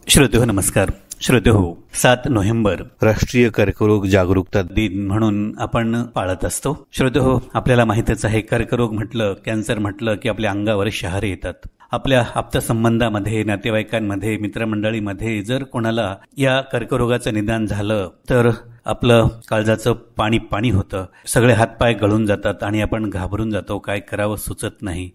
श्रोतेहो नमस्कार. श्रोतेहो, 7 नोव्हेंबर राष्ट्रीय कर्करोग जागरूकता दिन म्हणून आपण पाळत असतो. श्रोतेहो, आपल्याला माहितच आहे, कर्करोग म्हटलं, कॅन्सर म्हटलं की आपल्या अंगावर शहारे येतात. आपल्या आप्तसंबंधामध्ये, नातेवाईकांमध्ये, मित्रमंडळीमध्ये जर कोणाला या कर्करोगाचं निदान झालं तर आपलं काळजाचं पाणी पाणी होतं, सगळे हातपाय गळून जातात आणि आपण घाबरून जातो, काय करावं सुचत नाही.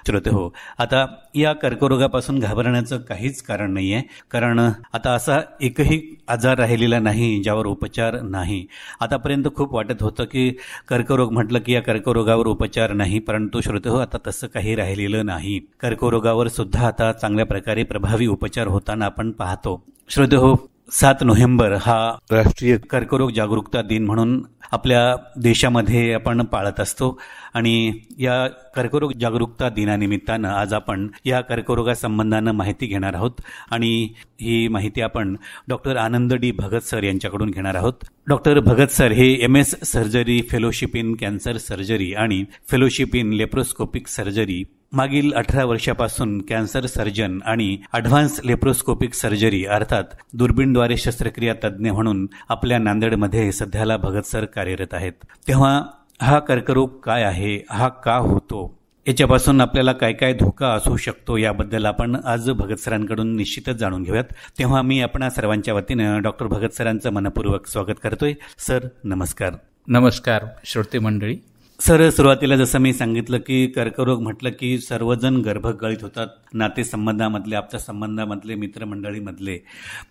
श्रोते हो, आता या कर्करोगापासून घाबरण्याचं काहीच कारण नाही आहे, कारण आता असा एकही आजार राहिलेला नाही ज्यावर उपचार नाही. आतापर्यंत खूप वाटत होतं की कर्करोग म्हटलं की या कर्करोगावर उपचार नाही, परंतु श्रोते हो, आता तसं काही राहिलेलं नाही. कर्करोगावर सुद्धा आता चांगल्या प्रकारे प्रभावी उपचार होताना आपण पाहतो. श्रोते हो, 7 नोव्हेंबर हा राष्ट्रीय कर्करोग जागरूकता दिन म्हणून आपल्या देशामध्ये आपण पाळत असतो आणि या कर्करोग जागरूकता दिनानिमित्तानं आज आपण या कर्करोगासंबंधानं माहिती घेणार आहोत आणि ही माहिती आपण डॉक्टर आनंद डी भगत सर यांच्याकडून घेणार आहोत. डॉक्टर भगत सर हे MS surgery, fellowship in cancer surgery आणि फेलोशिप इन लेप्रोस्कोपिक सर्जरी, मागील 18 वर्षापासून कॅन्सर सर्जन आणि ॲडव्हान्स लेप्रोस्कोपिक सर्जरी अर्थात दुर्बीणद्वारे शस्त्रक्रिया तज्ज्ञ म्हणून आपल्या नांदेडमध्ये सध्याला भगत सर कार्यरत आहेत. तेव्हा हा कर्करोग काय आहे, हा का होतो, याच्यापासून आपल्याला काय काय धोका असू शकतो याबद्दल आपण आज भगत सरांकडून निश्चितच जाणून घेऊयात. तेव्हा मी आपणा सर्वांच्या वतीनं डॉक्टर भगत सरांचं मनपूर्वक स्वागत करतोय. सर नमस्कार. नमस्कार श्रोते मंडळी. सर, सुरुवातीला जसं मी सांगितलं की कर्करोग म्हटलं की सर्वजण गर्भगळीत होतात, नातेसंबंधामधले, आप्तसंबंधामधले, मित्रमंडळीमधले.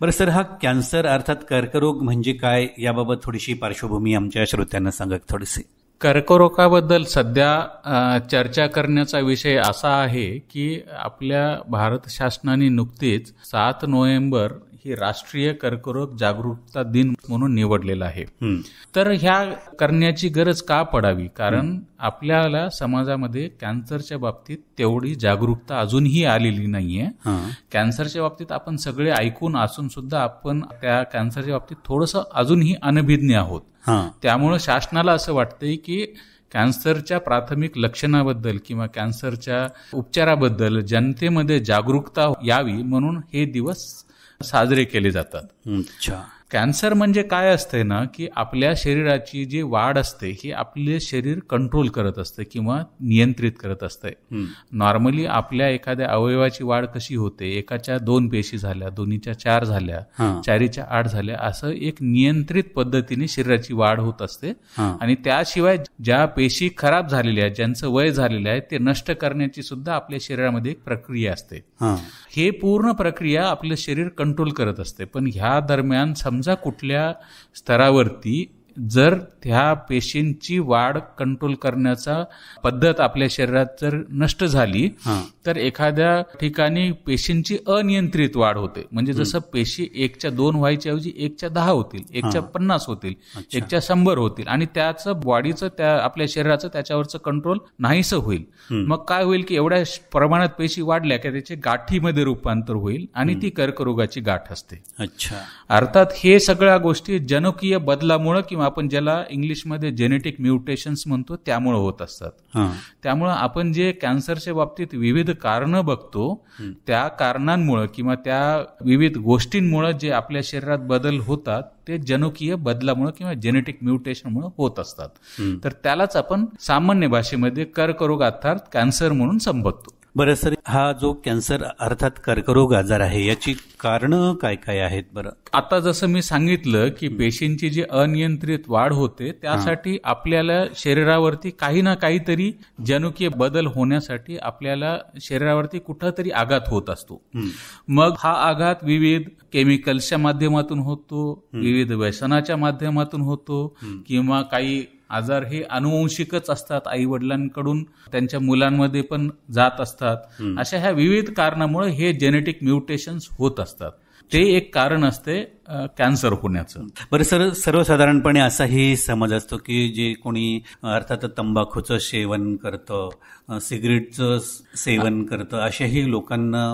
बरं सर, हा कॅन्सर अर्थात कर्करोग म्हणजे काय याबाबत थोडीशी पार्श्वभूमी आमच्या श्रोत्यांना सांगा थोडीशी. कर्करोगाबद्दल सध्या चर्चा करण्याचा विषय असा आहे की आपल्या भारत शासनाने नुकतेच 7 नोव्हेंबर ही राष्ट्रीय कर्करोग जागरूकता दिन म्हणून निवडलेला आहे. तर ह्या करण्याची गरज का पडावी, कारण आपल्याला समाजामध्ये कॅन्सरच्या बाबतीत तेवढी जागरूकता अजूनही आलेली नाहीये. कॅन्सरच्या बाबतीत आपण सगळे ऐकून असून सुद्धा आपण त्या कॅन्सरच्या बाबतीत थोडंसं अजूनही अनभिज्ञ आहोत. त्यामुळे शासनाला असं वाटतंय की कॅन्सरच्या प्राथमिक लक्षणाबद्दल किंवा कॅन्सरच्या उपचाराबद्दल जनतेमध्ये जागरूकता यावी म्हणून हे दिवस साजरे केले जातात. कॅन्सर म्हणजे काय असते ना, की आपल्या शरीराची जी वाढ असते ही आपले शरीर कंट्रोल करत असते किंवा नियंत्रित करत असते. नॉर्मली आपल्या एखाद्या अवयवाची वाढ कशी होते, एकाच्या 2 पेशी झाल्या, दोन्हीच्या 4 झाल्या, 4च्या 8 झाल्या, असं एक नियंत्रित पद्धतीने शरीराची वाढ होत असते. आणि त्याशिवाय ज्या पेशी खराब झालेल्या आहेत, ज्यांचं वय झालेलं आहे, ते नष्ट करण्याची सुद्धा आपल्या शरीरामध्ये एक प्रक्रिया असते. हे पूर्ण प्रक्रिया आपलं शरीर कंट्रोल करत असते. पण ह्या दरम्यान समजा कुठल्या स्तरावरती जर त्या पेशींची वाढ कंट्रोल करण्याचा पद्धत आपल्या शरीरात जर नष्ट झाली तर एखाद्या ठिकाणी पेशींची अनियंत्रित वाढ होते. म्हणजे जसं पेशी 1च्या 2 व्हायच्या ऐवजी 1च्या 10 होतील, 1च्या 50 होतील, 1च्या 100 होतील आणि त्याचं बॉडीचं, त्या आपल्या शरीराचं त्याच्यावरचं कंट्रोल नाहीसं होईल. मग काय होईल की एवढ्या प्रमाणात पेशी वाढल्या की त्याचे गाठीमध्ये रूपांतर होईल आणि ती कर्करोगाची गाठ असते. अर्थात हे सगळ्या गोष्टी जनुकीय बदलामुळे किंवा आपण ज्याला इंग्लिशमध्ये जेनेटिक म्युटेशन्स म्हणतो त्यामुळे होत असतात. त्यामुळे आपण जे कॅन्सरच्या बाबतीत विविध कारणं बघतो, त्या कारणांमुळे किंवा त्या विविध गोष्टींमुळे जे आपल्या शरीरात बदल होतात ते जनुकीय बदलामुळे किंवा जेनेटिक म्युटेशनमुळे होत असतात. तर त्यालाच आपण सामान्य भाषेमध्ये कर्करोग अर्थात कॅन्सर म्हणून संबोधतो. बरं सर, हा जो कॅन्सर अर्थात कर्करोग आजार आहे याची कारणं काय काय आहेत? बरं, आता जसं मी सांगितलं की पेशींची जी अनियंत्रित वाढ होते त्यासाठी आपल्याला शरीरावरती काही ना काहीतरी जनुकीय बदल होण्यासाठी आपल्याला शरीरावरती कुठंतरी आघात होत असतो. मग हा आघात विविध केमिकल्सच्या माध्यमातून होतो, विविध व्यसनाच्या माध्यमातून होतो किंवा काही आजार हे अनुवंशिकच असतात, आई वडिलांकडून त्यांच्या मुलांमध्ये पण जात असतात. अशा ह्या विविध कारणामुळे हे जेनेटिक म्युटेशन्स होत असतात. ते एक कारण असते कॅन्सर होण्याचं. बरं सर, सर्वसाधारणपणे असाही समज असतो की जे कोणी अर्थात तंबाखूचं सेवन करतं, सिगरेटचं सेवन करतं, अशाही लोकांना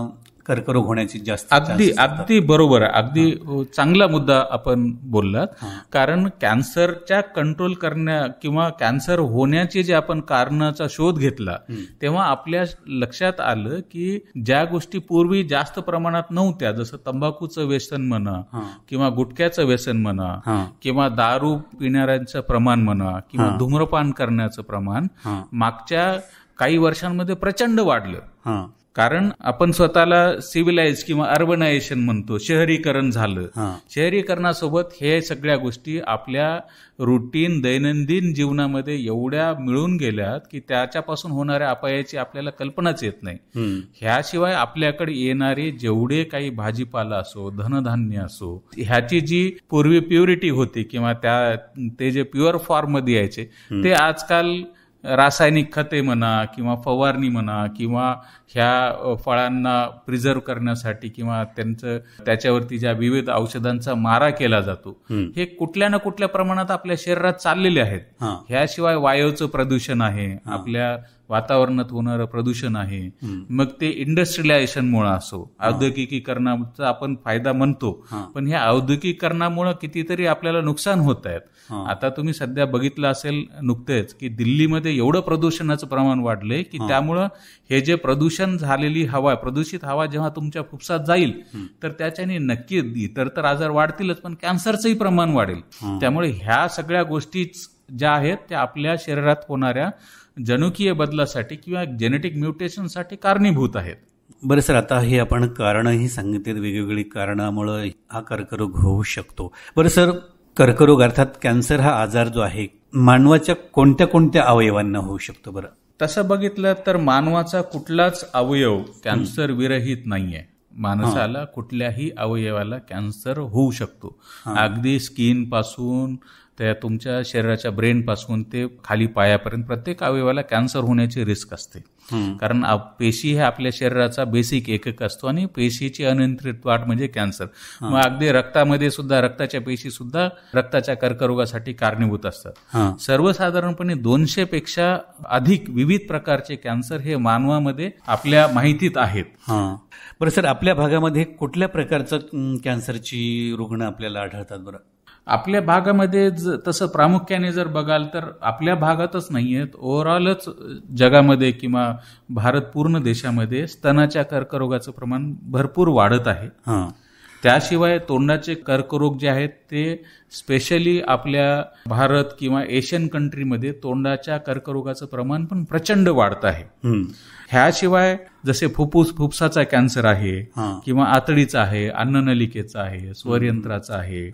कर्करोग होण्याची जास्त अगदी बरोबर आहे. अगदी चांगला मुद्दा आपण बोललात. कारण कॅन्सरच्या कंट्रोल करण्या किंवा कॅन्सर होण्याचे जे आपण कारणाचा शोध घेतला तेव्हा आपल्या लक्षात आलं की ज्या गोष्टी पूर्वी जास्त प्रमाणात नव्हत्या, जसं तंबाखूचं व्यसन म्हणा किंवा गुटख्याचं व्यसन म्हणा किंवा दारू पिणाऱ्यांचं प्रमाण म्हणा किंवा धूम्रपान करण्याचं प्रमाण मागच्या काही वर्षांमध्ये प्रचंड वाढलं. कारण आपण स्वतःला सिव्हिलाइज किंवा अर्बनायझेशन म्हणतो, शहरीकरण झालं. शहरीकरणासोबत हे सगळ्या गोष्टी आपल्या रुटीन दैनंदिन जीवनामध्ये एवढ्या मिळून गेल्यात की त्याच्यापासून होणाऱ्या अपायाची आपल्याला कल्पनाच येत नाही. ह्याशिवाय आपल्याकडे येणारे जेवढे काही भाजीपाला असो, धनधान्य असो, ह्याची जी पूर्वी प्युरिटी होती किंवा ते जे प्युअर फॉर्म मध्ये यायचे ते आजकाल रासायनिक खते म्हणा किंवा फवारणी म्हणा किंवा ह्या फळांना प्रिझर्व करण्यासाठी किंवा त्याच्यावरती ज्या विविध औषधांचा मारा केला जातो, हे कुठल्या ना कुठल्या प्रमाणात आपल्या शरीरात चाललेले आहेत. ह्याशिवाय वायूचं प्रदूषण आहे, आपल्या वातावरणात होणारं प्रदूषण आहे. मग ते इंडस्ट्रियलायझेशनमुळे असो, औद्योगिकीकरणाचा आपण फायदा म्हणतो, पण ह्या औद्योगिकीकरणामुळे कितीतरी आपल्याला नुकसान होत आहेत. आता तुम्ही सध्या बघितलं असेल नुकतेच की दिल्लीमध्ये एवढं प्रदूषणाचं प्रमाण वाढलंय की त्यामुळं हे जे प्रदूषण झालेली हवा, प्रदूषित हवा जेव्हा तुमच्या फुफ्सात जाईल तर त्याच्याने नक्की इतर आजार वाढतीलच, पण कॅन्सरचंही प्रमाण वाढेल. त्यामुळे ह्या सगळ्या गोष्टी ज्या आहेत त्या आपल्या शरीरात होणाऱ्या जनुकीय बदलासाठी किंवा जेनेटिक म्युटेशनसाठी कारणीभूत आहेत. बरं सर, आता हे आपण कारणंही सांगितली, वेगवेगळी कारणामुळे हा कर्करोग होऊ शकतो. बरं सर, कर्करोग अर्थात कॅन्सर हा आजार जो आहे मानवाच्या कोणत्या कोणत्या अवयवांना होऊ शकतो? बरं, तसं बघितलं तर मानवाचा कुठलाच अवयव कॅन्सर विरहित नाहीये. माणसाला कुठल्याही अवयवाला कॅन्सर होऊ शकतो. अगदी स्किन पासून त्या तुमच्या शरीराच्या ब्रेन पासून ते खाली पायापर्यंत प्रत्येक अवयवाला कॅन्सर होण्याची रिस्क असते. कारण पेशी हे आपल्या शरीराचा बेसिक एकक असतो आणि पेशीची अनियंत्रित वाढ म्हणजे कॅन्सर. मग अगदी रक्तामध्ये सुद्धा रक्ताच्या पेशी सुद्धा रक्ताच्या कर्करोगासाठी कारणीभूत असतात. सर्वसाधारणपणे 200 पेक्षा अधिक विविध प्रकारचे कॅन्सर हे मानवामध्ये आपल्या माहितीत आहेत. बरं सर, आपल्या भागामध्ये कुठल्या प्रकारचं कॅन्सरची रुग्ण आपल्याला आढळतात? बरं, आपल्या भागामध्ये तसं प्रामुख्याने जर बघाल तर आपल्या भागातच नाहीयेत, ओव्हरऑलच जगामध्ये किंवा भारत पूर्ण देशामध्ये स्तनाच्या कर्करोगाचं प्रमाण भरपूर वाढत आहे. त्याशिवाय तोंडाचे कर्करोग जे आहेत ते स्पेशली आपल्या भारत किंवा एशियन कंट्रीमध्ये तोंडाच्या कर्करोगाचं प्रमाण पण प्रचंड वाढत आहे. ह्याशिवाय जसे फुफ्फुसाचा कॅन्सर आहे किंवा आतडीचा आहे, अन्ननलिकेचा आहे, स्वरयंत्राचा आहे,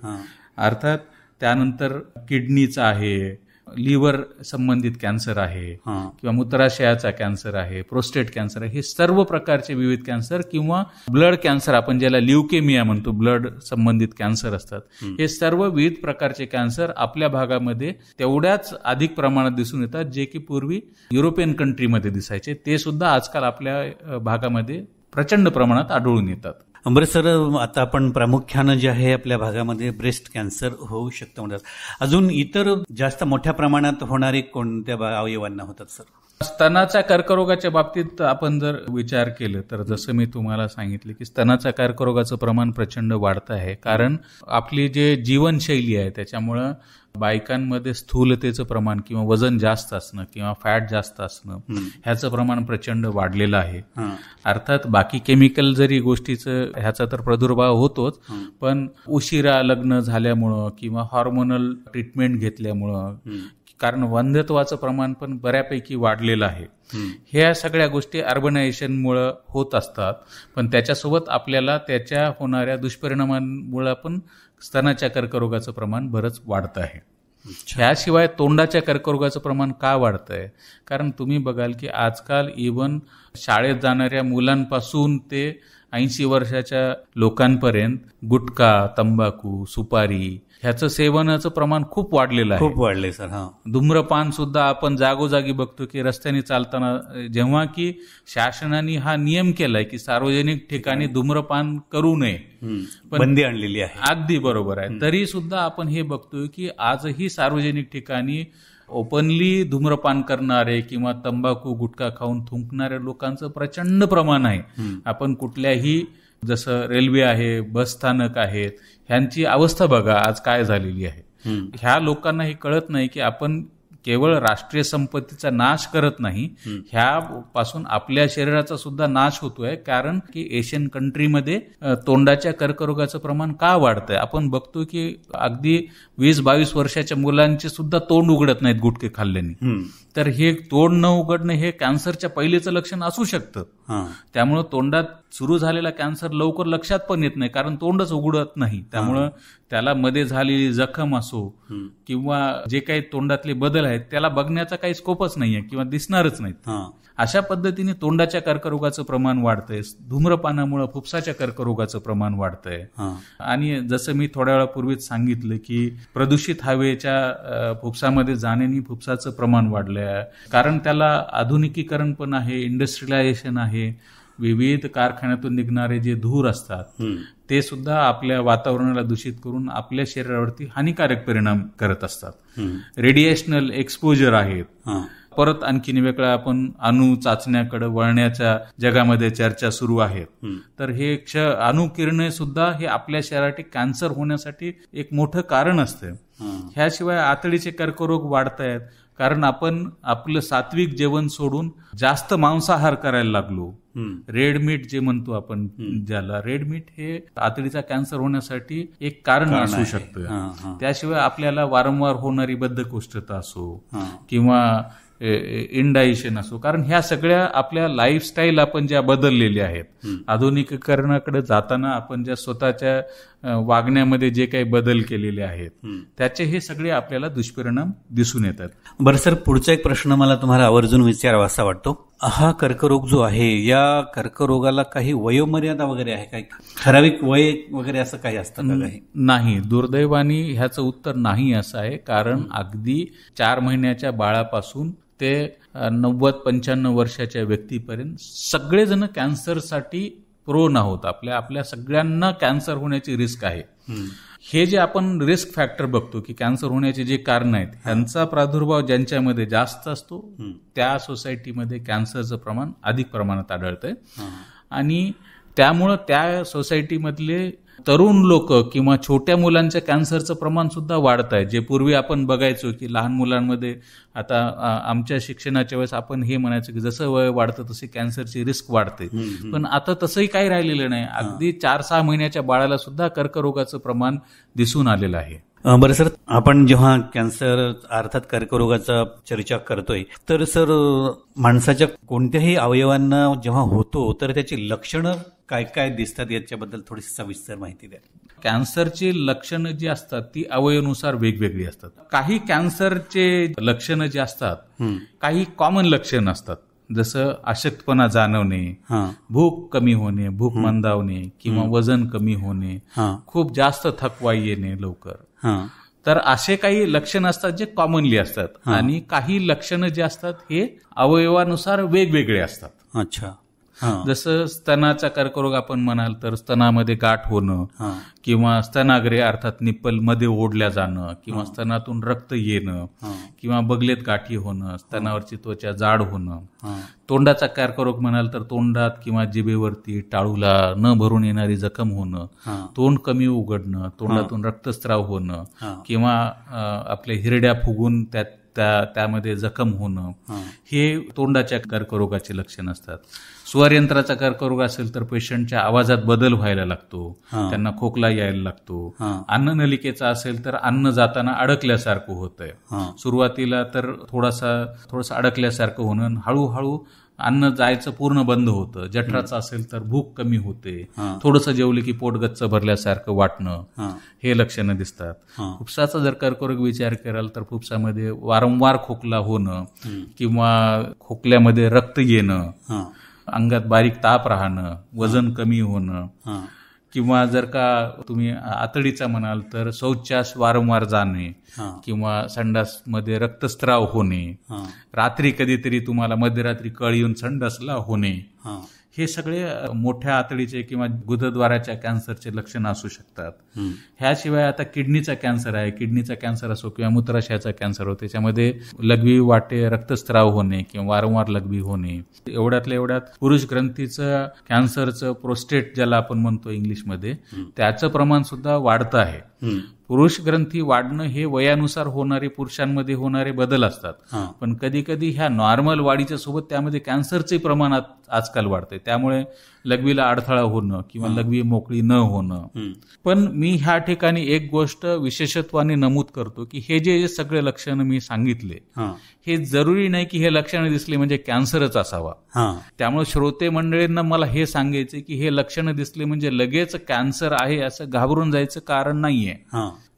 अर्थात त्यानंतर किडनीचा आहे, लिव्हर संबंधित कॅन्सर आहे किंवा मूत्राशयाचा कॅन्सर आहे, प्रोस्टेट कॅन्सर आहे, हे सर्व प्रकारचे विविध कॅन्सर किंवा ब्लड कॅन्सर आपण ज्याला ल्युकेमिया म्हणतो, ब्लड संबंधित कॅन्सर असतात, हे सर्व विविध प्रकारचे कॅन्सर आपल्या भागामध्ये तेवढ्याच अधिक प्रमाणात दिसून येतात जे की पूर्वी युरोपियन कंट्रीमध्ये दिसायचे. ते सुद्धा आजकाल आपल्या भागामध्ये प्रचंड प्रमाणात आढळून येतात. बरं सर, आता आपण प्रामुख्यानं जे आहे आपल्या भागामध्ये ब्रेस्ट कॅन्सर होऊ शकतं म्हणतात. अजून इतर जास्त मोठ्या प्रमाणात होणारे कोणत्या अवयवांना होतात सर? स्तनाच्या कर्करोगाच्या बाबतीत आपण जर विचार केलं तर जसं मी तुम्हाला सांगितलं की स्तनाच्या कर्करोगाचं प्रमाण प्रचंड वाढत आहे. कारण आपली जे जीवनशैली आहे त्याच्यामुळं बायकांमध्ये स्थूलतेचं प्रमाण किंवा वजन जास्त असणं किंवा फॅट जास्त असणं ह्याचं प्रमाण प्रचंड वाढलेलं आहे. अर्थात बाकी केमिकल जरी गोष्टीचं ह्याचा तर प्रादुर्भाव होतोच, पण उशिरा लग्न झाल्यामुळं किंवा हॉर्मोनल ट्रीटमेंट घेतल्यामुळं, कारण वंध्यत्वाचं प्रमाण पण बऱ्यापैकी वाढलेलं आहे. ह्या सगळ्या गोष्टी अर्बनायझेशनमुळे होत असतात, पण त्याच्यासोबत आपल्याला त्याच्या होणाऱ्या दुष्परिणामांमुळे पण स्तनाच्या कर्करोगाचं प्रमाण बरंच वाढतं आहे. ह्याशिवाय तोंडाच्या कर्करोगाचं प्रमाण का वाढतंय? कारण तुम्ही बघाल की आजकाल इव्हन शाळेत जाणाऱ्या मुलांपासून ते 80 वर्षाच्या लोकांपर्यंत गुटखा, तंबाखू, सुपारी ह्याचं सेवनाचं प्रमाण खूप वाढलेलं आहे. खूप वाढले सर. धूम्रपान सुद्धा आपण जागोजागी बघतो की रस्त्याने चालताना, जेव्हा की शासनाने हा नियम केलाय की सार्वजनिक ठिकाणी धूम्रपान करू नये, बंदी आणलेली आहे. अगदी बरोबर आहे. तरी सुद्धा आपण हे बघतोय की आजही सार्वजनिक ठिकाणी ओपनली धूम्रपान करणारे किंवा तंबाखू गुटखा खाऊन थुंकणाऱ्या लोकांचं प्रचंड प्रमाण आहे. आपण कुठल्याही जसं रेल्वे आहे, बस स्थानक आहेत, ह्यांची अवस्था बघा आज काय झालेली आहे. ह्या लोकांना हे कळत नाही की आपण केवळ राष्ट्रीय संपत्तीचा नाश करत नाही, ह्यापासून आपल्या शरीराचा सुद्धा नाश होतोय. कारण की एशियन कंट्रीमध्ये तोंडाच्या कर्करोगाचं प्रमाण का वाढतंय? आपण बघतो की अगदी 20-22 वर्षाच्या मुलांचे सुद्धा तोंड उघडत नाहीत गुटखे खाल्ल्याने. तर हे तोंड न उघडणं हे कॅन्सरच्या पहिलेचं लक्षण असू शकतं. त्यामुळं तोंडात सुरू झालेला कॅन्सर लवकर लक्षात पण येत नाही, कारण तोंडच उघडत नाही. त्यामुळं त्याला मध्ये झालेली जखम असो किंवा जे काही तोंडातले बदल आहेत त्याला बघण्याचा काही स्कोपच नाहीये किंवा दिसणारच नाहीत. अशा पद्धतीने तोंडाच्या कर्करोगाचं प्रमाण वाढतंय. धूम्रपानामुळे फुफ्साच्या कर्करोगाचं प्रमाण वाढतंय. आणि जसं मी थोड्या वेळापूर्वीच सांगितलं की प्रदूषित हवेच्या फुफ्सामध्ये जाण्याने फुफ्साचं प्रमाण वाढलंय. कारण त्याला आधुनिकीकरण पण आहे, इंडस्ट्रियलायझेशन आहे. विविध कारखान्यातून निघणारे जे धूर असतात ते सुद्धा आपल्या वातावरणाला दूषित करून आपल्या शरीरावरती हानिकारक परिणाम करत असतात. रेडिएशनल एक्सपोजर आहेत. परत आणखीन वेगळा आपण अणु चाचण्याकडे वळण्याच्या जगामध्ये चर्चा सुरू आहेत. तर हे अणुकिरणे सुद्धा हे आपल्या शरीरासाठी कॅन्सर होण्यासाठी एक मोठं कारण असते. ह्याशिवाय आतडीचे कर्करोग वाढत आहेत, कारण आपण आपलं सात्विक जेवण सोडून जास्त मांसाहार करायला लागलो. रेड मीट जे म्हणतो आपण, ज्याला रेड मीट हे आतडीचा कॅन्सर होण्यासाठी एक कारण असू शकतं. त्याशिवाय आपल्याला वारंवार होणारी बद्धकोष्ठता असो किंवा इंडायजेशन असो, कारण ह्या सगळ्या आपल्या लाईफस्टाईल आपण ज्या बदललेल्या आहेत, आधुनिकीकरणाकडे जाताना आपण ज्या स्वतःच्या वागण्यामध्ये जे काही बदल केलेले आहेत त्याचे हे सगळे आपल्याला दुष्परिणाम दिसून येतात. बरं सर, पुढचा एक प्रश्न मला तुम्हाला आवर्जून विचारावा असा वाटतो. हा कर्करोग जो आहे, या कर्करोगाला काही वयोमर्यादा वगैरे आहे काय? ठराविक वय वगैरे असं काही असतं का? काही नाही. दुर्दैवाने ह्याचं उत्तर नाही असं आहे. कारण अगदी 4 महिन्याच्या बाळापासून ते 90-95 वर्षाच्या व्यक्तीपर्यंत सगळेजण कॅन्सरसाठी प्रोन आहोत. आपल्या सगळ्यांना कॅन्सर होण्याची रिस्क आहे. हे जे आपण रिस्क फॅक्टर बघतो की कॅन्सर होण्याचे जे कारण आहेत, ह्यांचा प्रादुर्भाव ज्यांच्यामध्ये जास्त असतो त्या सोसायटीमध्ये कॅन्सरचं प्रमाण अधिक प्रमाणात आढळतंय. आणि त्यामुळं त्या सोसायटीमधले तरुण लोक किंवा छोट्या मुलांच्या कॅन्सरचं प्रमाण सुद्धा वाढत आहे. जे पूर्वी आपण बघायचो की लहान मुलांमध्ये, आता आमच्या शिक्षणाच्या वेळेस आपण हे म्हणायचो की जसं वय वाढतं तशी कॅन्सरची रिस्क वाढते. पण आता तसंही काही राहिलेलं नाही. अगदी 4-6 महिन्याच्या बाळाला सुद्धा कर्करोगाचं प्रमाण दिसून आलेलं आहे. बरं सर, आपण जेव्हा कॅन्सर अर्थात कर्करोगाचा चर्चा करतोय, तर सर माणसाच्या कोणत्याही अवयवांना जेव्हा होतो तर त्याची लक्षणं काय काय दिसतात याच्याबद्दल थोडीशी सविस्तर माहिती द्या. कॅन्सरची लक्षणं जी असतात ती अवयवानुसार वेगवेगळी असतात. काही कॅन्सरचे लक्षणं जे असतात, काही कॉमन लक्षणं असतात. जसं अशक्तपणा जाणवणे, भूक कमी होणे, भूक मंदावणे किंवा वजन कमी होणे, खूप जास्त थकवा येणे लवकर. तर असे काही लक्षणं असतात जे कॉमनली असतात. आणि काही लक्षणं जे असतात हे अवयवानुसार वेगवेगळे असतात. अच्छा. जसं स्तनाचा कर्करोग आपण म्हणाल तर स्तनामध्ये गाठ होणं किंवा स्तनाग्रे अर्थात निप्पल मध्ये ओढल्या जाणं किंवा स्तनातून रक्त येणं किंवा बगलेत गाठी होणं, स्तनावरची त्वचा जाड होणं. तोंडाचा कर्करोग म्हणाल तर तोंडात किंवा जिभेवरती टाळूला न भरून येणारी जखम होणं, तोंड कमी उघडणं, तोंडातून रक्तस्राव होणं किंवा आपल्या हिरड्या फुगून त्यामध्ये जखम होणं, हे तोंडाच्या कर्करोगाचे लक्षण असतात. स्वरयंत्राचा कर्करोग असेल तर पेशंटच्या आवाजात बदल व्हायला लागतो, त्यांना खोकला यायला लागतो. अन्ननलिकेचा असेल तर अन्न जाताना अडकल्यासारखं होतंय. सुरुवातीला तर थोडंसं अडकल्यासारखं होणं, हळूहळू अन्न जायचं पूर्ण बंद होतं. जठराचं असेल तर भूक कमी होते, थोडंसं जेवले की पोट गच्च भरल्यासारखं वाटणं, हे लक्षणं दिसतात. फुफ्साचा जर कर्करोग विचार कराल तर फुफ्सामध्ये वारंवार खोकला होणं किंवा खोकल्यामध्ये रक्त येणं, अंगात बारीक ताप राहणं, वजन कमी होणं किंवा जर का तुम्ही आतडीचा म्हणाल तर शौचास वारंवार जाणे किंवा संडासमध्ये रक्तस्राव होणे, रात्री कधीतरी तुम्हाला मध्यरात्री कळ येऊन संडासला होणे, हे सगळे मोठ्या आतडीचे किंवा गुदद्वाराच्या कॅन्सरचे लक्षण असू शकतात. ह्याशिवाय आता किडनीचा कॅन्सर आहे, किडनीचा कॅन्सर असो किंवा मूत्राशयाचा कॅन्सर हो, त्याच्यामध्ये लघवी वाटे रक्तस्राव होणे किंवा वारंवार लघवी होणे. एवढ्यातल्या एवढ्यात पुरुष ग्रंथीचं कॅन्सरचं, प्रोस्टेट ज्याला आपण म्हणतो इंग्लिशमध्ये, त्याचं प्रमाण सुद्धा वाढतं आहे. पुरुष ग्रंथी वाढणं हे वयानुसार होणारे, पुरुषांमध्ये होणारे बदल असतात. पण कधी कधी ह्या नॉर्मल वाढीच्या सोबत त्यामध्ये कॅन्सरचे प्रमाण आजकाल वाढतंय. त्यामुळे लघवीला अडथळा होणं किंवा लघवी मोकळी न होणं. पण मी ह्या ठिकाणी एक गोष्ट विशेषत्वाने नमूद करतो की हे जे सगळे लक्षणं मी सांगितले, हे जरुरी नाही की हे लक्षणं दिसले म्हणजे कॅन्सरच असावा. त्यामुळे श्रोते मंडळींना मला हे सांगायचे की हे लक्षणं दिसले म्हणजे लगेच कॅन्सर आहे असं घाबरून जायचं कारण नाहीये.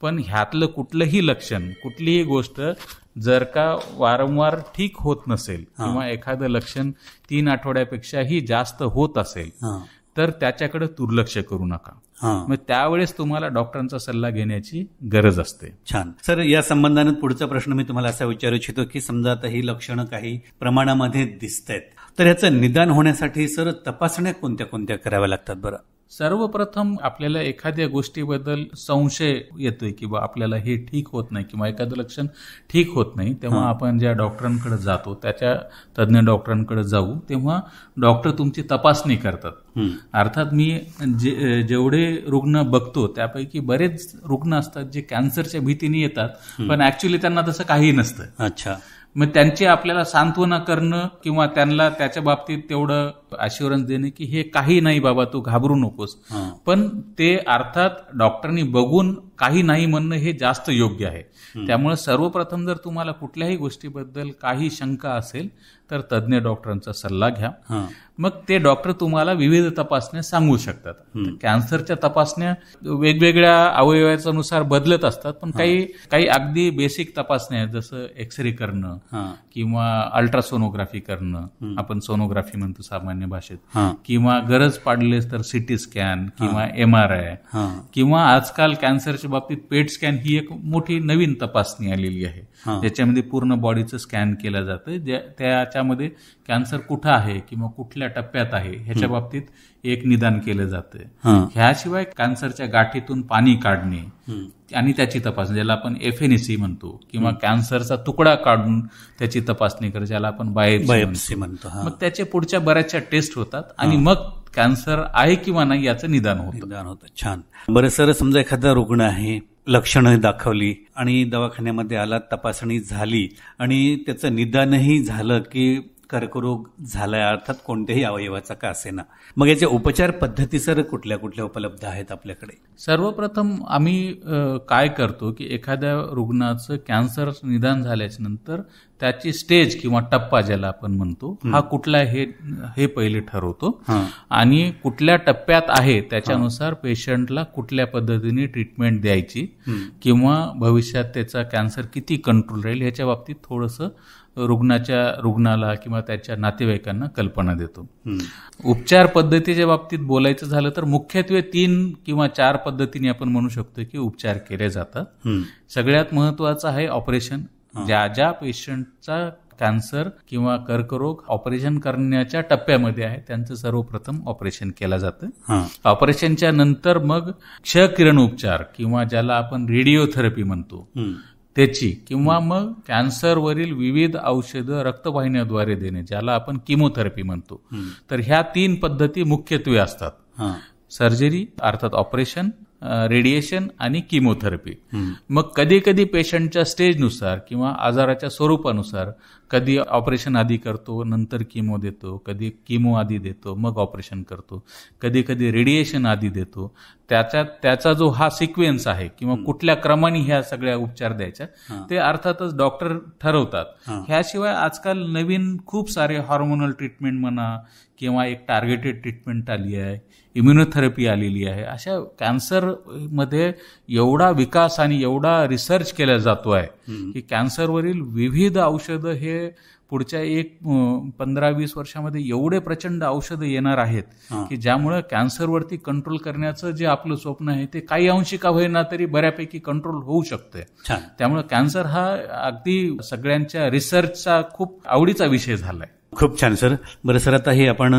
पण ह्यातलं कुठलंही लक्षण, कुठलीही गोष्ट जर का वारंवार ठीक होत नसेल किंवा एखादं लक्षण 3 आठवड्यापेक्षाही जास्त होत असेल तर त्याच्याकडे दुर्लक्ष करू नका. मग त्यावेळेस तुम्हाला डॉक्टरांचा सल्ला घेण्याची गरज असते. छान सर, या संबंधाने पुढचा प्रश्न मी तुम्हाला असा विचारू इच्छितो की समजा आता ही लक्षणं काही प्रमाणामध्ये दिसत आहेत, तर ह्याचं निदान होण्यासाठी सर तपासण्या कोणत्या कोणत्या कराव्या लागतात बरं? सर्वप्रथम आपल्याला एखाद्या गोष्टीबद्दल संशय येतोय की बा आपल्याला हे ठीक होत नाही किंवा एखादं लक्षण ठीक होत नाही, तेव्हा आपण ज्या डॉक्टरांकडे जातो, त्याच्या तज्ज्ञ डॉक्टरांकडे जाऊ, तेव्हा डॉक्टर तुमची तपासणी करतात. अर्थात मी जेवढे रुग्ण बघतो त्यापैकी बरेच रुग्ण असतात जे कॅन्सरच्या भीतीने येतात, पण ऍक्च्युली त्यांना तसं काही नसतं. अच्छा. मग त्यांची आपल्याला सांत्वना करणं किंवा त्यांना त्याच्या बाबतीत तेवढं अश्युरन्स देणे की हे काही नाही बाबा, तू घाबरू नकोस. पण ते अर्थात डॉक्टरनी बघून काही नाही म्हणणं हे जास्त योग्य आहे. त्यामुळे सर्वप्रथम जर तुम्हाला कुठल्याही गोष्टीबद्दल काही शंका असेल तर तज्ज्ञ डॉक्टरांचा सल्ला घ्या. मग ते डॉक्टर तुम्हाला विविध तपासण्या सांगू शकतात. कॅन्सरच्या तपासण्या वेगवेगळ्या अवयवानुसार बदलत असतात, पण काही अगदी बेसिक तपासण्या आहेत, जसं एक्सरे करणं किंवा अल्ट्रासोनोग्राफी करणं, आपण सोनोग्राफी म्हणतो सामान्य भाषेत, किंवा गरज पडलेस तर सिटी स्कॅन किंवा MRI, किंवा आजकाल कॅन्सरच्या बाबतीत पेट स्कॅन ही एक मोठी नवीन तपासणी आलेली आहे, ज्याच्यामध्ये पूर्ण बॉडीचं स्कॅन केलं जातं. त्याच्यामध्ये कॅन्सर कुठं आहे किंवा कुठल्या टप्प्यात आहे ह्याच्या बाबतीत एक निदान केलं जातं. ह्याशिवाय कॅन्सरच्या गाठीतून पाणी काढणे आणि त्याची तपासणी, ज्याला आपण FNAC म्हणतो, किंवा कॅन्सरचा तुकडा काढून त्याची तपासणी कर, ज्याला आपण बायोप्सी म्हणतो. मग त्याचे पुढच्या बऱ्याचशा टेस्ट होतात आणि मग कॅन्सर आहे किंवा नाही याचं निदान होतं. छान. बरं सर, समजा एखादा रुग्ण आहे, लक्षणं दाखवली आणि दवाखान्यामध्ये आला, तपासणी झाली आणि त्याचं निदानही झालं की कर्करोग झालाय, अर्थात कोणत्याही अवयवाचा का असेना, मग याच्या उपचार पद्धती सर कुठल्या कुठल्या उपलब्ध आहेत आपल्याकडे? सर्वप्रथम आम्ही काय करतो की एखाद्या रुग्णाचं कॅन्सर निदान झाल्याच्या नंतर त्याची स्टेज किंवा टप्पा ज्याला आपण म्हणतो हा कुठला हे पहिले ठरवतो आणि कुठल्या टप्प्यात आहे त्याच्यानुसार पेशंटला कुठल्या पद्धतीने ट्रीटमेंट द्यायची किंवा भविष्यात त्याचा कॅन्सर किती कंट्रोल राहील ह्याच्या बाबतीत थोडंसं रुग्णाला किंवा त्याच्या नातेवाईकांना कल्पना देतो. उपचार पद्धतीच्या बाबतीत बोलायचं झालं तर मुख्यत्वे 3 किंवा 4 पद्धतीने आपण म्हणू शकतो की उपचार केले जातात. सगळ्यात महत्वाचं आहे ऑपरेशन. ज्या पेशंटचा कॅन्सर किंवा कर्करोग ऑपरेशन करण्याच्या टप्प्यामध्ये आहे त्यांचं सर्वप्रथम ऑपरेशन केलं जातं. ऑपरेशनच्या नंतर मग क्षकिरण उपचार किंवा ज्याला आपण रेडिओथेरपी म्हणतो त्याची, किंवा मग कॅन्सरवरील विविध औषधं रक्तवाहिन्याद्वारे देणे, ज्याला आपण किमोथेरपी म्हणतो. तर ह्या 3 पद्धती मुख्यत्वे असतात: सर्जरी अर्थात ऑपरेशन, रेडिएशन आणि किमोथेरपी. मग कधी कधी पेशंटच्या स्टेजनुसार किंवा आजाराच्या स्वरूपानुसार कधी ऑपरेशन आधी करतो नंतर किमो देतो, कधी किमो आधी देतो मग ऑपरेशन करतो, कधी कधी रेडिएशन आधी देतो. त्याचा जो हा सिक्वेन्स आहे किंवा कुठल्या क्रमाने ह्या सगळ्या उपचार द्यायच्या ते अर्थातच डॉक्टर ठरवतात. ह्याशिवाय आजकाल नवीन खूप सारे हॉर्मोनल ट्रीटमेंट म्हणा किंवा एक टार्गेटेड ट्रीटमेंट आली आहे, इम्युनोथेरपी आलेली आहे. अशा कॅन्सरमध्ये एवढा विकास आणि एवढा रिसर्च केला जातो आहे की कॅन्सरवरील विविध औषधं हे पुढच्या 15-20 वर्षामध्ये एवढे प्रचंड औषधं येणार आहेत की ज्यामुळे कॅन्सरवरती कंट्रोल करण्याचं जे आपलं स्वप्न आहे ते काही अंशी का होईना तरी बऱ्यापैकी कंट्रोल होऊ शकते. त्यामुळे कॅन्सर हा अगदी सगळ्यांच्या रिसर्चचा खूप आवडीचा विषय झालाय. खूप छान सर. बरं सर, आता हे आपण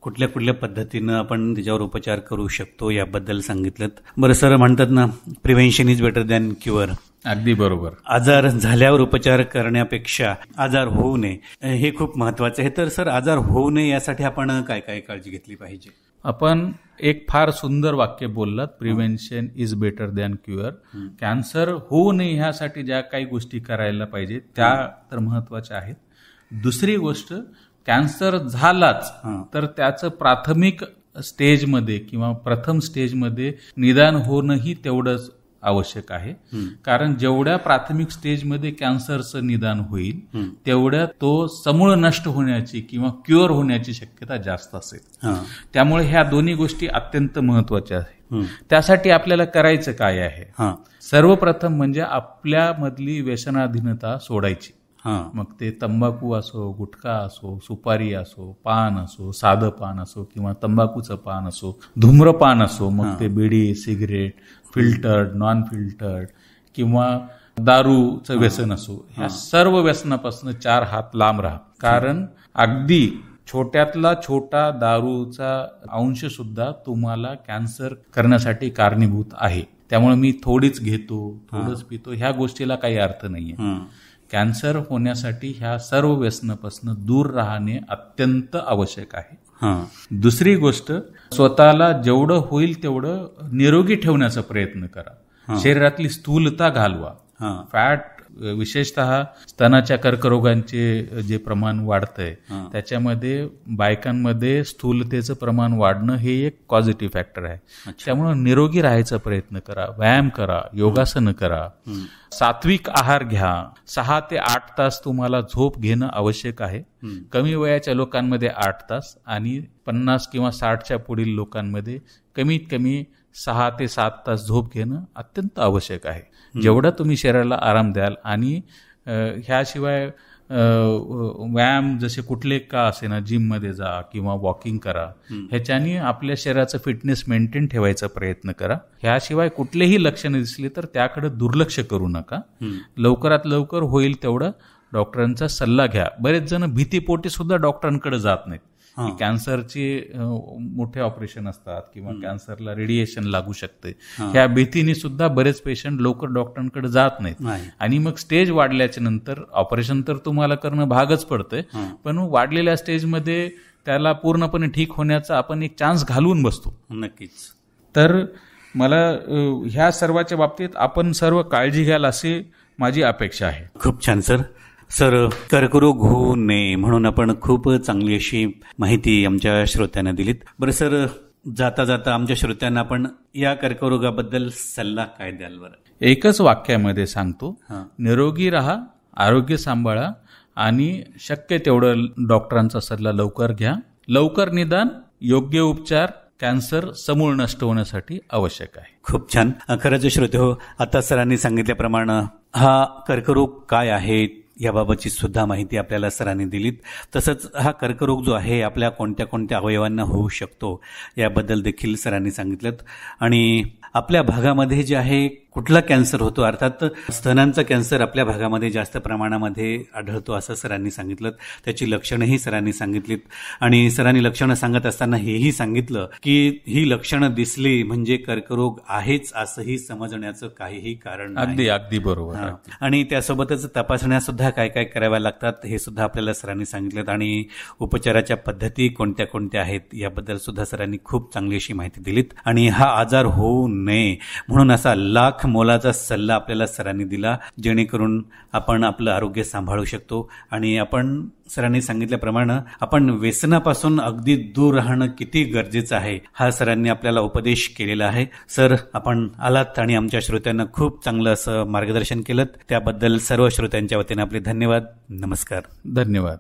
कुठल्या कुठल्या पद्धतीनं आपण त्याच्यावर उपचार करू शकतो याबद्दल सांगितलं. बरं सर, म्हणतात ना, prevention is better than cure. अगदी बरोबर. आजार झाल्यावर उपचार करण्यापेक्षा आजार होऊ नये हे खूप महत्वाचं आहे. तर सर, आजार होऊ नये यासाठी आपण काय काय काळजी घेतली पाहिजे? आपण एक फार सुंदर वाक्य बोललात, prevention is better than cure. Cancer होऊ नये ह्यासाठी ज्या काही गोष्टी करायला पाहिजे त्या तर महत्वाच्या आहेत. दुसरी गोष्ट, कॅन्सर झालाच तर त्याचं प्राथमिक स्टेजमध्ये किंवा प्रथम स्टेजमध्ये निदान होणंही तेवढंच आवश्यक आहे. कारण जेवढ्या प्राथमिक स्टेजमध्ये कॅन्सरचं निदान होईल तेवढ्या तो समूळ नष्ट होण्याची किंवा क्युअर होण्याची शक्यता जास्त असेल. त्यामुळे ह्या दोन्ही गोष्टी अत्यंत महत्वाच्या आहेत. त्यासाठी आपल्याला करायचं काय आहे? सर्वप्रथम म्हणजे आपल्यामधली व्यसनाधीनता सोडायची. मग ते तंबाखू असो, गुटखा असो, सुपारी असो, पान असो, साधं पान असो किंवा तंबाखूचं पान असो, धूम्रपान असो, मग ते बिडी, सिगरेट, फिल्टर्ड, नॉन फिल्टर्ड किंवा दारूचं व्यसन असो, ह्या सर्व व्यसनापासून 4 हात लांब राहा. कारण अगदी छोट्यातला छोटा दारूचा अंश सुद्धा तुम्हाला कॅन्सर करण्यासाठी कारणीभूत आहे. त्यामुळे मी थोडीच घेतो, थोडंच पितो, ह्या गोष्टीला काही अर्थ नाहीये. कॅन्सर होण्यासाठी ह्या सर्व व्यसनापासून दूर राहणे अत्यंत आवश्यक आहे. दुसरी गोष्ट, स्वतःला जेवढं होईल तेवढं निरोगी ठेवण्याचा प्रयत्न करा. शरीरातली स्थूलता घालवा. फॅट, विशेषतः स्तनाच्या कर्करोगांचे जे प्रमाण वाढतंय त्याच्यामध्ये बायकांमध्ये स्थूलतेचं प्रमाण वाढणं हे एक पॉझिटिव्ह फॅक्टर आहे. त्यामुळे निरोगी राहायचा प्रयत्न करा, व्यायाम करा, योगासनं करा, सात्विक आहार घ्या. 6 ते 8 तास तुम्हाला झोप घेणं आवश्यक आहे. कमी वयाच्या लोकांमध्ये 8 तास आणि 50 किंवा 60च्या पुढील लोकांमध्ये कमीत कमी 6 ते 7 तास झोप घेणं अत्यंत आवश्यक आहे. जेवढा तुम्ही शरीराला आराम द्याल आणि ह्याशिवाय व्यायाम जसे कुठले का असे ना, जिममध्ये जा किंवा वॉकिंग करा. ह्याच्यानी आपल्या शरीराचं फिटनेस मेंटेन ठेवायचा प्रयत्न करा. ह्याशिवाय कुठलेही लक्षणं दिसली तर त्याकडे दुर्लक्ष करू नका. लवकरात लवकर होईल तेवढं डॉक्टरांचा सल्ला घ्या. बरेच जण भीतीपोटी सुद्धा डॉक्टरांकडे जात नाहीत. कॅन्सरची मोठे ऑपरेशन असतात किंवा कॅन्सरला रेडिएशन लागू शकते, ह्या भीतीने सुद्धा बरेच पेशंट लवकर डॉक्टरांकडे जात नाहीत. आणि मग स्टेज वाढल्याच्या नंतर ऑपरेशन तर तुम्हाला करणं भागच पडतंय, पण वाढलेल्या स्टेजमध्ये त्याला पूर्णपणे ठीक होण्याचा आपण एक चान्स घालवून बसतो. नक्कीच. तर मला ह्या सर्वाच्या बाबतीत आपण सर्व काळजी घ्याल अशी माझी अपेक्षा आहे. खूप छान सर. सर, कर्करोग होऊ नये म्हणून आपण खूप चांगली अशी माहिती आमच्या श्रोत्यांना दिलीत. बरं सर, जाता जाता आमच्या श्रोत्यांना आपण या कर्करोगाबद्दल सल्ला काय द्याल? बरं, एकच वाक्यामध्ये सांगतो, निरोगी राहा, आरोग्य सांभाळा आणि शक्य तेवढं डॉक्टरांचा सल्ला लवकर घ्या. लवकर निदान, योग्य उपचार कॅन्सर समूळ नष्ट होण्यासाठी आवश्यक आहे. खूप छान. खरंच श्रोते हो, आता सरांनी सांगितल्याप्रमाणे हा कर्करोग काय आहे याबाबतची सुद्धा माहिती आपल्याला सरांनी दिलीत. तसंच हा कर्करोग जो आहे आपल्या कोणत्या कोणत्या अवयवांना होऊ शकतो याबद्दल देखील सरांनी सांगितलं. आणि आपल्या भागामध्ये जे आहे कुठला कॅन्सर होतो, अर्थात स्तनांचा कॅन्सर आपल्या भागामध्ये जास्त प्रमाणामध्ये आढळतो असं सरांनी सांगितलं. त्याची लक्षणंही सरांनी सांगितलीत. आणि सरांनी लक्षणं सांगत असताना हेही सांगितलं की ही लक्षणं दिसली म्हणजे कर्करोग आहेच असंही समजण्याचं काहीही कारण नाही. अगदी बरोबर. आणि त्यासोबतच तपासण्या सुद्धा काय काय कराव्या लागतात हे सुद्धा आपल्याला सरांनी सांगितलं. आणि उपचाराच्या पद्धती कोणत्या कोणत्या आहेत याबद्दल सुद्धा सरांनी खूप चांगली अशी माहिती दिलीत. आणि हा आजार होऊ नये म्हणून असा लाख मोलाचा सल्ला आपल्याला सरांनी दिला, जेणेकरून आपण आपलं आरोग्य सांभाळू शकतो. आणि आपण सरांनी सांगितल्याप्रमाणे आपण व्यसनापासून अगदी दूर राहणं किती गरजेचं आहे हा सरांनी आपल्याला उपदेश केलेला आहे. सर, आपण आलात आणि आमच्या श्रोत्यांना खूप चांगलं असं मार्गदर्शन केलं, त्याबद्दल सर्व श्रोत्यांच्या वतीने आपले धन्यवाद. नमस्कार. धन्यवाद.